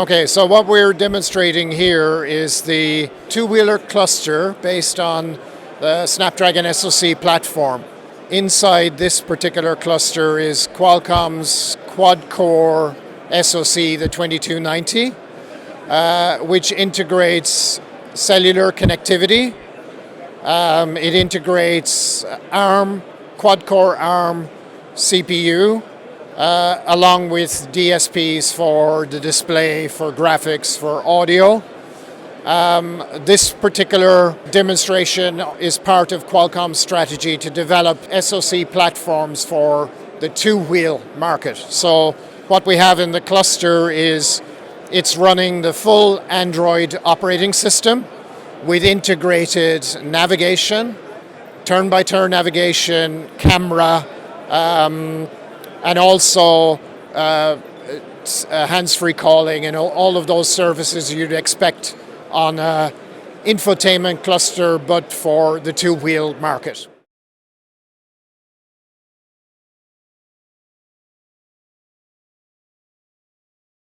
Okay, so what we're demonstrating here is the two-wheeler cluster based on the Snapdragon SoC platform. Inside this particular cluster is Qualcomm's quad-core SoC, the 2290, which integrates cellular connectivity. It integrates ARM, quad-core ARM CPU, along with DSPs for the display, for graphics, for audio. This particular demonstration is part of Qualcomm's strategy to develop SoC platforms for the two-wheel market. So what we have in the cluster is it's running the full Android operating system with integrated navigation, turn-by-turn navigation, camera, and also hands-free calling and all of those services you'd expect on an infotainment cluster, but for the two-wheel market.